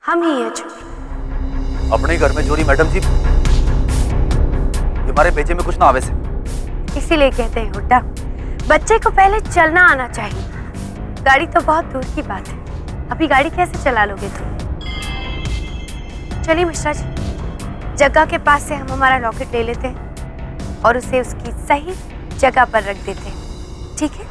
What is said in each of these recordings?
हम ही है चोरी। अपने ही घर में चोरी मैडम जी, हमारे बेचे में कुछ ना आवे से। इसीलिए कहते हैं हुड्डा, बच्चे को पहले चलना आना चाहिए। गाड़ी तो बहुत दूर की बात है, अभी गाड़ी कैसे चला लोगे तुम? चलिए मिश्रा जी, जगह के पास से हम हमारा लॉकेट ले लेते हैं और उसे उसकी सही जगह पर रख देते हैं, ठीक है?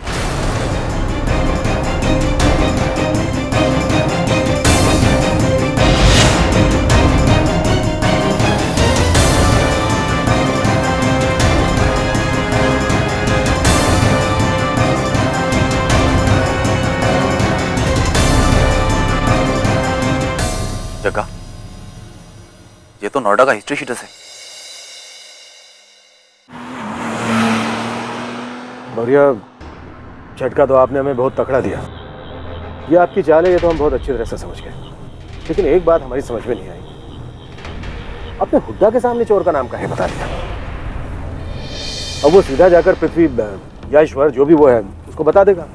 जगह, ये तो नोएडा का हिस्ट्री शीट है। मौर्य, झटका तो आपने हमें बहुत तकड़ा दिया। ये आपकी चाल है, ये तो हम बहुत अच्छी तरह से समझ गए। लेकिन एक बात हमारी समझ में नहीं आई, आपने हुड्डा के सामने चोर का नाम काहे बता दिया? अब वो सीधा जाकर पृथ्वी या ईश्वर जो भी वो है उसको बता देगा।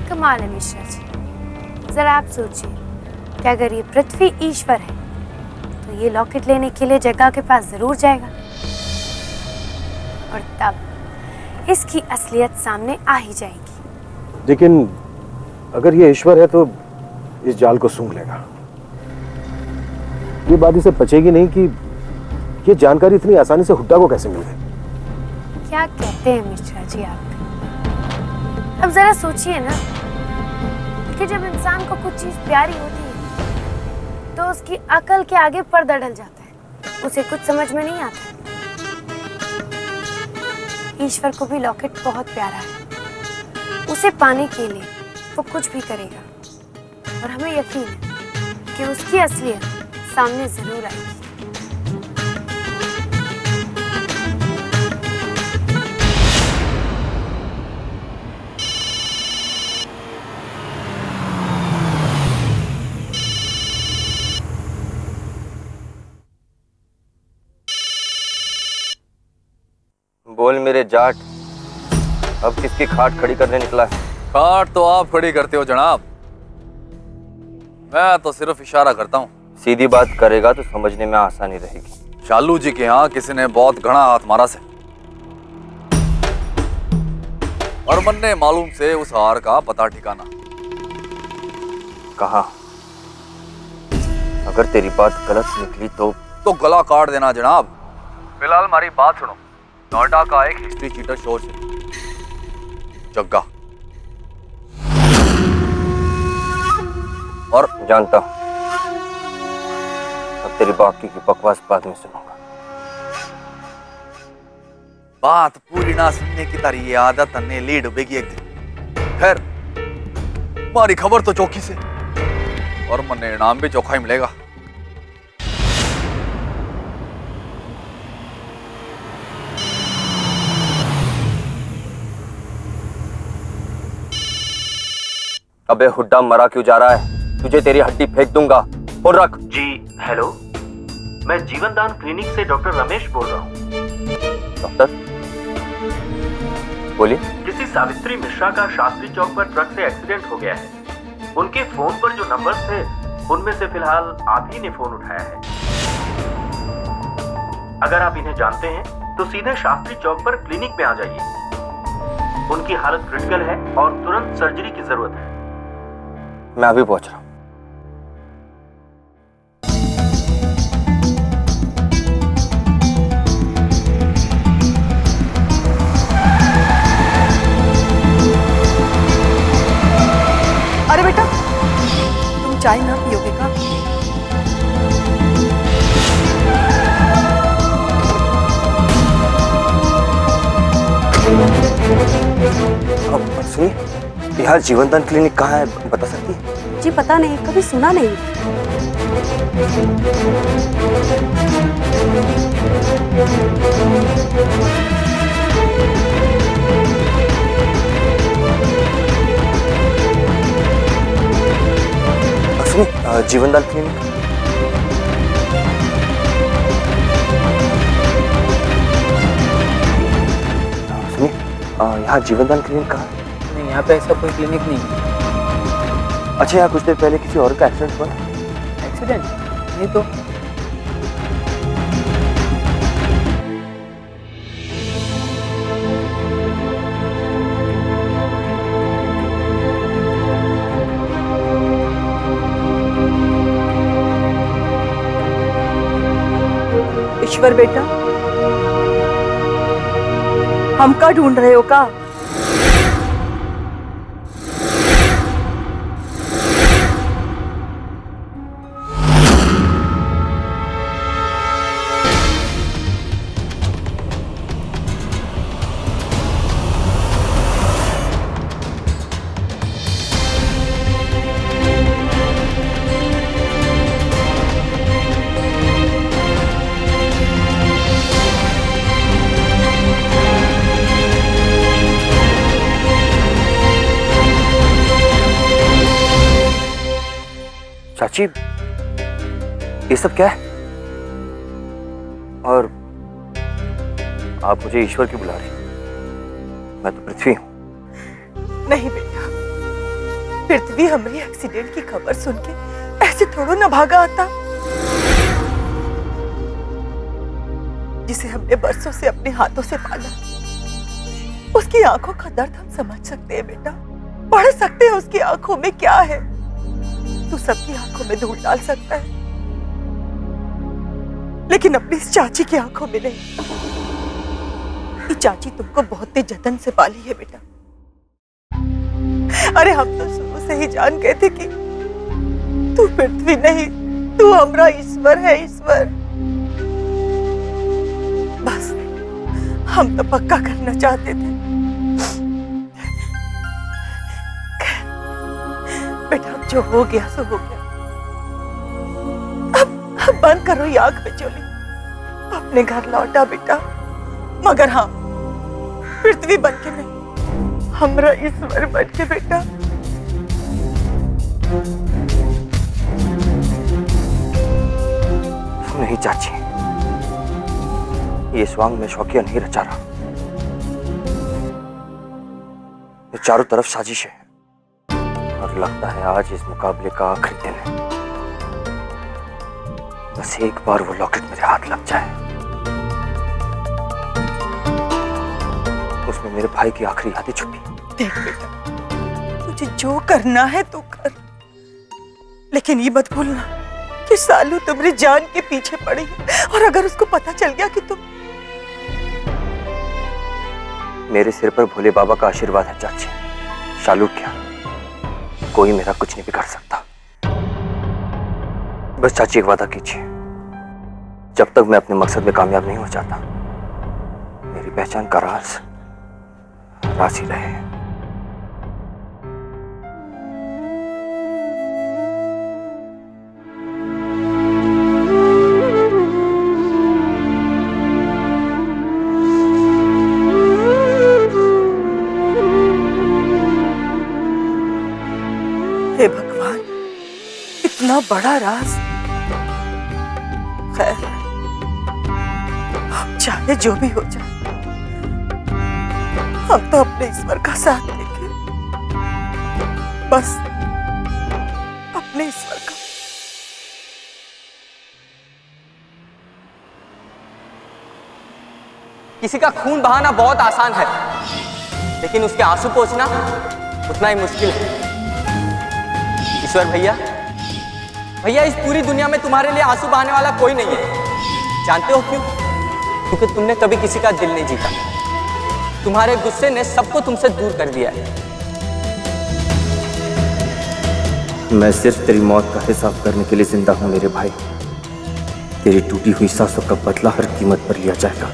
कमाल है मिश्रा जी, जरा आप सोचिए कि अगर ये पृथ्वी ईश्वर है तो ये लॉकेट लेने के लिए जगह के पास जरूर जाएगा और तब इसकी असलियत सामने आ ही जाएगी। लेकिन अगर ये ईश्वर है तो इस जाल को सूंघ लेगा। ये बात इसे पचेगी नहीं कि ये जानकारी इतनी आसानी से हुड्डा को कैसे मिल गई। क्या कहते हैं मिश्रा जी आप? अब जरा सोचिए ना कि जब इंसान को कुछ चीज प्यारी होती है तो उसकी अकल के आगे पर्दा डल जाता है, उसे कुछ समझ में नहीं आता। ईश्वर को भी लॉकेट बहुत प्यारा है, उसे पाने के लिए वो कुछ भी करेगा और हमें यकीन है कि उसकी असलियत सामने जरूर आएगी। बोल मेरे जाट, अब किसकी खाट खड़ी करने निकला है? खाट तो आप खड़ी करते हो जनाब, मैं तो सिर्फ इशारा करता हूँ। सीधी बात करेगा तो समझने में आसानी रहेगी। शालू जी के यहाँ किसी ने बहुत घना हाथ मारा से और मन ने मालूम से उस हार का पता ठिकाना। कहा अगर तेरी बात गलत निकली तो गला काट देना जनाब। फिलहाल हमारी बात सुनो। नोएडा का एक हिस्ट्री चीटर शोर से जग्गा, और जानता हूं अब तेरी बाकी की बकवास बाद में सुनूंगा। बात पूरी ना सुनने की तारी ये आदत ने लीड डूबेगी एक दिन। खैर, हमारी खबर तो चौकी से और मन इनाम भी चौखा ही मिलेगा। अबे हुड्डा, मरा क्यों जा रहा है? तुझे तेरी हड्डी फेंक दूंगा। और रख। जी हेलो, मैं जीवन दान क्लिनिक से डॉक्टर रमेश बोल रहा हूँ। डॉक्टर बोलिए। किसी सावित्री मिश्रा का शास्त्री चौक पर ट्रक से एक्सीडेंट हो गया है। उनके फोन पर जो नंबर्स थे उनमें से फिलहाल आप ही ने फोन उठाया है। अगर आप इन्हें जानते हैं तो सीधे शास्त्री चौक पर क्लिनिक में आ जाइए। उनकी हालत क्रिटिकल है और तुरंत सर्जरी की जरूरत है। मैं अभी पहुंच रहा हूं। अरे बेटा, तुम चाय ना पियोगे का? सुनिए, यहाँ जीवनदान क्लिनिक कहाँ है, बता सकती है? जी पता नहीं, कभी सुना नहीं। सुनिए, जीवनदान क्लिनिक। सुनिए, यहाँ जीवनदान क्लिनिक कहाँ है? नहीं, यहाँ पे ऐसा कोई क्लिनिक नहीं है। अच्छा, यहाँ कुछ देर पहले किसी और का एक्सीडेंट हुआ? एक्सीडेंट? नहीं तो। ईश्वर बेटा, हम का ढूंढ रहे हो का? चाची, ये सब क्या है? और आप मुझे ईश्वर क्यों बुला रही? मैं तो पृथ्वी हूं। नहीं बेटा, पृथ्वी हमारी एक्सीडेंट की खबर सुन के ऐसे थोड़ा ना भागा आता। जिसे हमने बरसों से अपने हाथों से पाला, उसकी आंखों का दर्द हम समझ सकते हैं बेटा, पढ़ सकते हैं उसकी आंखों में क्या है। तू सबकी आंखों में धूल डाल सकता है, लेकिन अपनी इस चाची की आंखों में नहीं। ये चाची तुमको बहुत ही जतन से पाली है बेटा। अरे हम तो शुरू से ही जान गए थे कि तू पृथ्वी नहीं, तू हमारा ईश्वर है, ईश्वर। बस हम तो पक्का करना चाहते थे। बेटा, अब जो हो गया सो हो गया। अब बंद करो ये आंख में चोली, अपने घर लौटा बेटा। मगर हाँ, पृथ्वी बन के नहीं, हमरा ईश्वर बन के बेटा। नहीं चाची, ये स्वांग में शौकिया नहीं रचा रहा। ये चारों तरफ साजिश है, और लगता है आज इस मुकाबले का आखिरी दिन है। बस एक बार वो लॉकेट मेरे हाथ लग जाए, उसमें मेरे भाई की आखिरी यादें छुपी। देख बेटा, तुझे जो करना है तू कर, लेकिन ये मत भूलना कि सालू तुम्हारी जान के पीछे पड़ी है, और अगर उसको पता चल गया कि तुम। मेरे सिर पर भोले बाबा का आशीर्वाद है चाची। शालू क्या, कोई मेरा कुछ नहीं बिगाड़ सकता। बस चाची एक वादा कीजिए, जब तक मैं अपने मकसद में कामयाब नहीं हो जाता, मेरी पहचान का राज राज ही रहे। हे भगवान, इतना बड़ा राज। खैर, अब चाहे जो भी हो जाए, हम तो अपने ईश्वर का साथ देंगे। बस अपने ईश्वर का। किसी का खून बहाना बहुत आसान है, लेकिन उसके आंसू पोंछना उतना ही मुश्किल है। ईश्वर भैया, भैया इस पूरी दुनिया में तुम्हारे लिए आंसू बहाने वाला कोई नहीं है। जानते हो क्यों? क्योंकि तुमने कभी किसी का दिल नहीं जीता। तुम्हारे गुस्से ने सबको तुमसे दूर कर दिया है। मैं सिर्फ तेरी मौत का हिसाब करने के लिए जिंदा हूं मेरे भाई। तेरी टूटी हुई सांसों का बदला हर कीमत पर लिया जाएगा।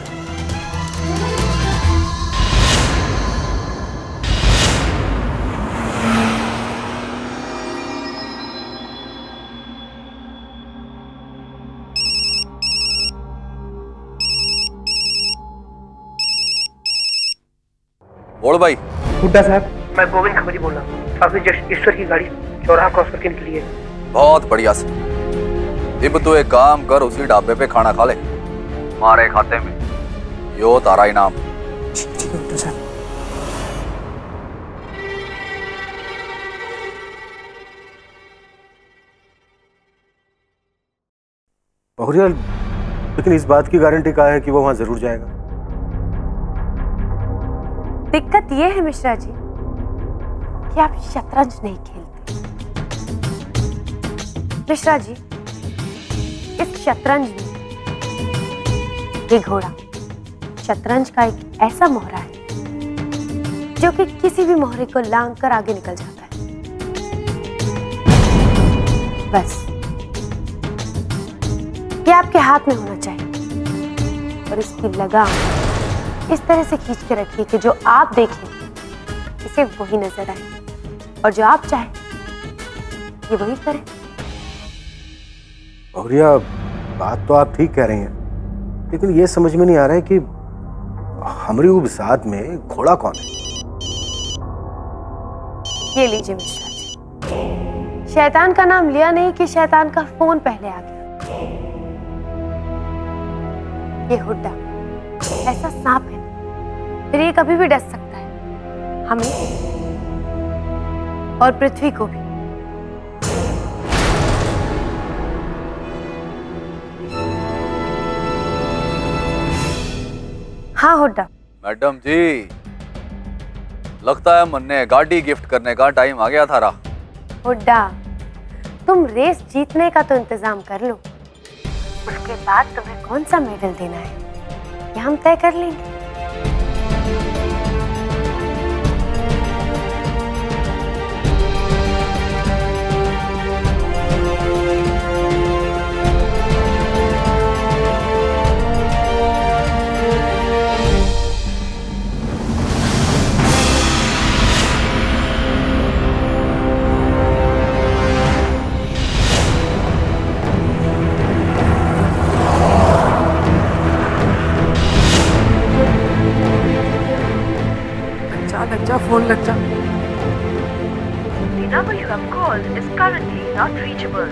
बोल भाई। हुड्डा साहब, मैं गोविंद खबरी बोल रहा हूँ। आपने जस्ट ईश्वर की गाड़ी चौराहा क्रॉस करके निकली है। बहुत बढ़िया से। अब तू एक काम कर, उसी ढाबे पे खाना खा ले। हमारे खाते में यो तारा इनाम। ठीक है हुड्डा साहब। बहुरिया, लेकिन इस बात की गारंटी कहाँ है कि वो वहां जरूर जाएगा? दिक्कत ये है मिश्रा जी कि आप शतरंज नहीं खेलते। मिश्रा जी, इस शतरंज में ये घोड़ा शतरंज का एक ऐसा मोहरा है जो कि किसी भी मोहरे को लांघ कर आगे निकल जाता है। बस ये आपके हाथ में होना चाहिए और इसकी लगाम इस तरह से खींच के रखिए कि जो आप देखें इसे वही नजर आए और जो आप चाहें ये वही करें। बहुरिया, बात तो आप ठीक कह रही हैं, लेकिन ये समझ में नहीं आ रहा है कि हमारी उबसात में घोड़ा कौन है? ये लीजिए मिश्रा जी, शैतान का नाम लिया नहीं कि शैतान का फोन पहले आ गया। ये हुड्डा ऐसा सांप है, फिर ये कभी भी डस सकता है, हमें और पृथ्वी को भी। हाँ हुड्डा। मैडम जी, लगता है मन्ने गाड़ी गिफ्ट करने का टाइम आ गया थारा। हुड्डा, तुम रेस जीतने का तो इंतजाम कर लो, उसके बाद तुम्हें कौन सा मेडल देना है ये हम तय कर लेंगे। लग जा, फोन लग जा। The number you have called is currently not reachable.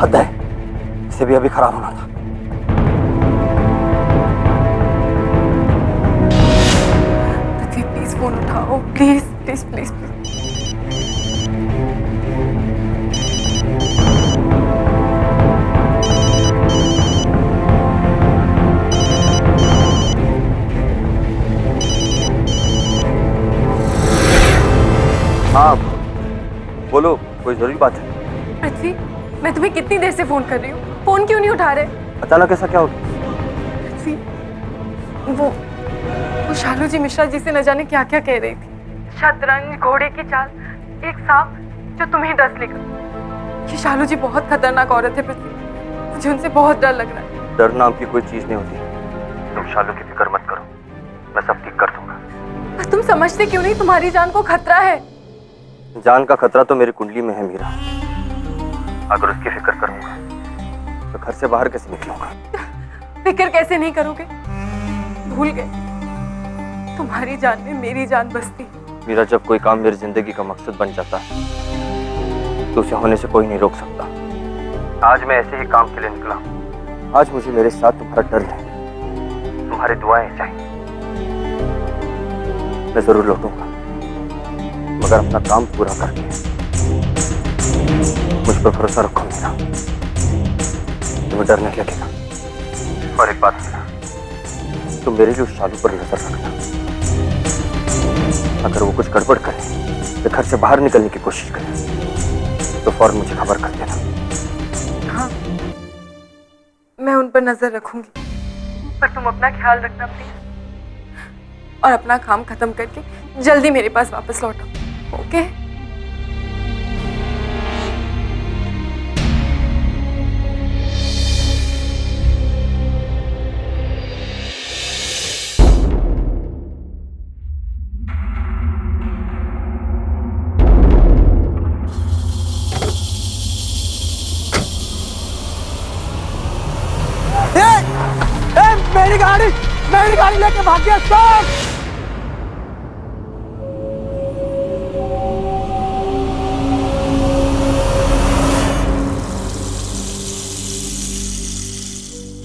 हद है, इसे भी अभी खराब होना था। प्लीज फोन उठाओ, प्लीज प्लीज प्लीज प्लीज। हाँ बोलो, कोई जरूरी बात है? पृथ्वी, मैं तुम्हें कितनी देर से फोन कर रही हूँ, फोन क्यों नहीं उठा रहे? अचानक ऐसा क्या हो गया? पृथ्वी, वो शालू जी मिश्रा जी से न जाने क्या क्या कह रही थी। शतरंज, घोड़े की चाल, एक सांप जो तुम्हें डस लेगा। ये शालू जी बहुत खतरनाक औरत है पृथ्वी, मुझे उनसे बहुत डर लग रहा है। डर नाम की कोई चीज नहीं होती। तुम शालू की फिक्र मत करो, मैं सब ठीक कर दूंगा। पर तुम समझते क्यों नहीं, तुम्हारी जान को खतरा है। जान का खतरा तो मेरी कुंडली में है मीरा। अगर उसकी फिक्र करूंगा तो घर से बाहर कैसे निकलूंगा? फिक्र कैसे नहीं करोगे? भूल गए तुम्हारी जान में मेरी जान बसती। मीरा, जब कोई काम मेरी जिंदगी का मकसद बन जाता है तो उसे होने से कोई नहीं रोक सकता। आज मैं ऐसे ही काम के लिए निकला। आज मुझे मेरे साथ तुम्हारा डर है, तुम्हारी दुआएं चाहिए। मैं जरूर लौटूंगा, मगर अपना काम पूरा करके। मुझ पर भरोसा रखो मीरा, तुम्हें डर नहीं लगेगा। और एक बात मीरा, तुम मेरे लिए उस शालू पर नजर रखना। अगर वो कुछ गड़बड़ करे तो घर से बाहर निकलने की कोशिश करे तो फौरन मुझे खबर कर देना। हाँ, मैं उन पर नजर रखूंगी, पर तुम अपना ख्याल रखना प्लीज, और अपना काम खत्म करके जल्दी मेरे पास वापस लौटो, ओके? मेरी गाड़ी लेके भाग गया। स्टॉप!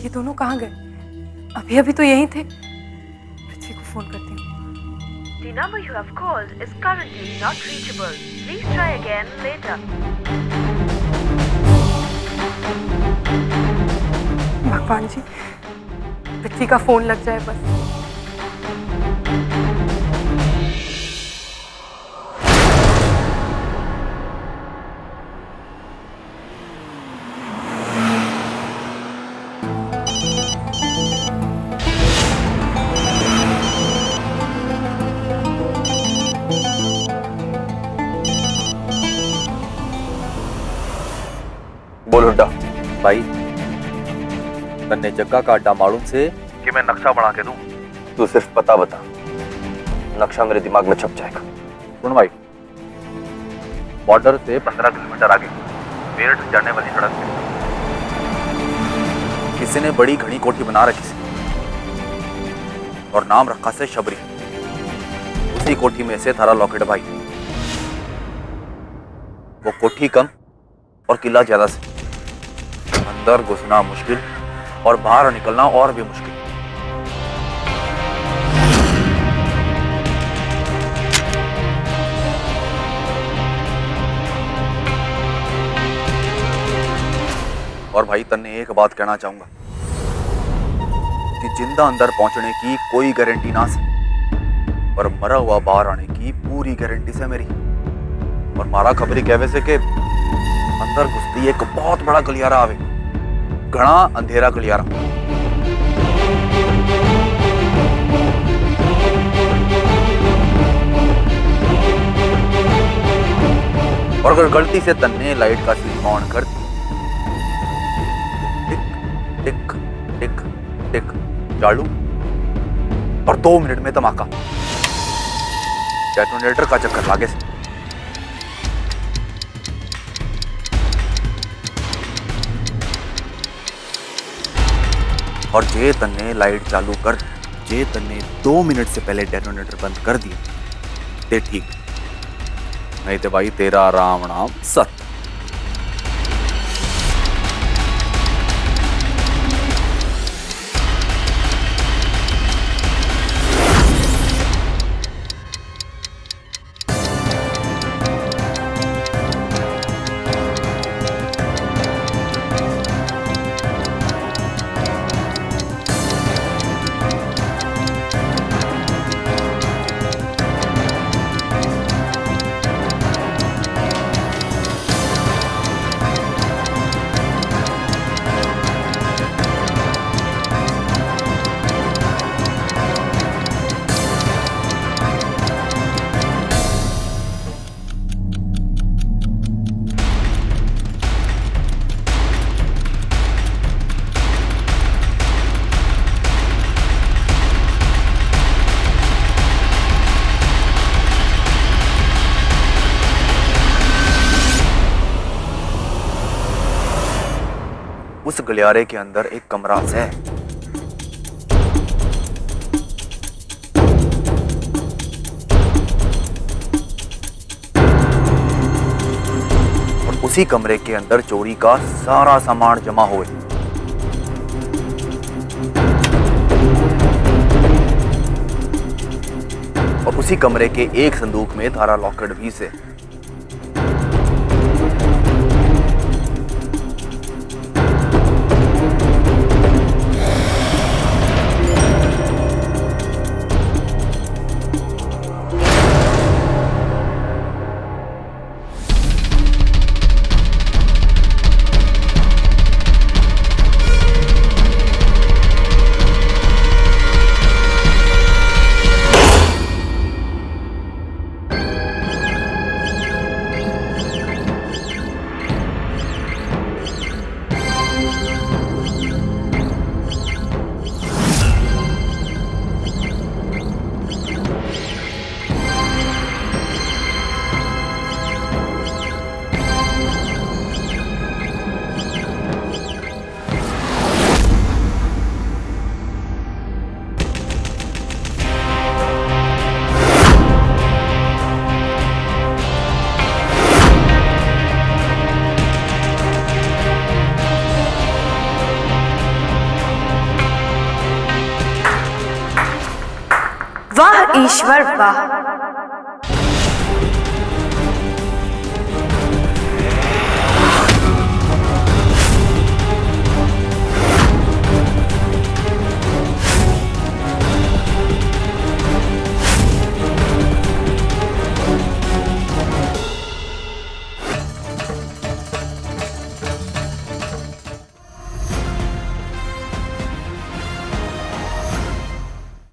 ये दोनों कहाँ गए? अभी अभी तो यहीं थे। पृथ्वी को फोन करती हूँ। The number you have called is currently not reachable. Please try again later. भगवान जी, पृथ्वी का फोन लग जाए बस। बोल हुड्डा। भाई तन्ने जग्गा का अड्डा मालूम से कि मैं नक्शा बना के दूं। तू सिर्फ पता बता, नक्शा मेरे दिमाग में छप जाएगा। सुन भाई, बॉर्डर से 15 किलोमीटर आगे मेरठ जाने वाली सड़क पे किसी ने बड़ी घनी कोठी बना रखी थी और नाम रखा से शबरी। उसी कोठी में से थारा लॉकेट भाई। वो कोठी कम और किला ज्यादा से, अंदर घुसना मुश्किल और बाहर निकलना और भी मुश्किल। और भाई तन्ने एक बात कहना चाहूंगा कि जिंदा अंदर पहुंचने की कोई गारंटी ना से, पर मरा हुआ बाहर आने की पूरी गारंटी से मेरी। और मारा खबरी कहवे से के अंदर घुसती एक बहुत बड़ा गलियारा आवे, घना अंधेरा गलियारा। और अगर गलती से तन्ने लाइट का स्विच ऑन कर दी, टिक टिक टिक चालू, और 2 मिनट में धमाका। डेटोनेटर का चक्कर लागे से। और जे तन्ने लाइट चालू कर, जे तन्ने 2 मिनट से पहले डेटोनेटर बंद कर दिया ते ठीक, नहीं तो भाई तेरा राम नाम सत्य। उस गलियारे के अंदर एक कमरा है। और उसी कमरे के अंदर चोरी का सारा सामान जमा हुए। और उसी कमरे के एक संदूक में थारा लॉकेट भी से। ईश्वर वाह।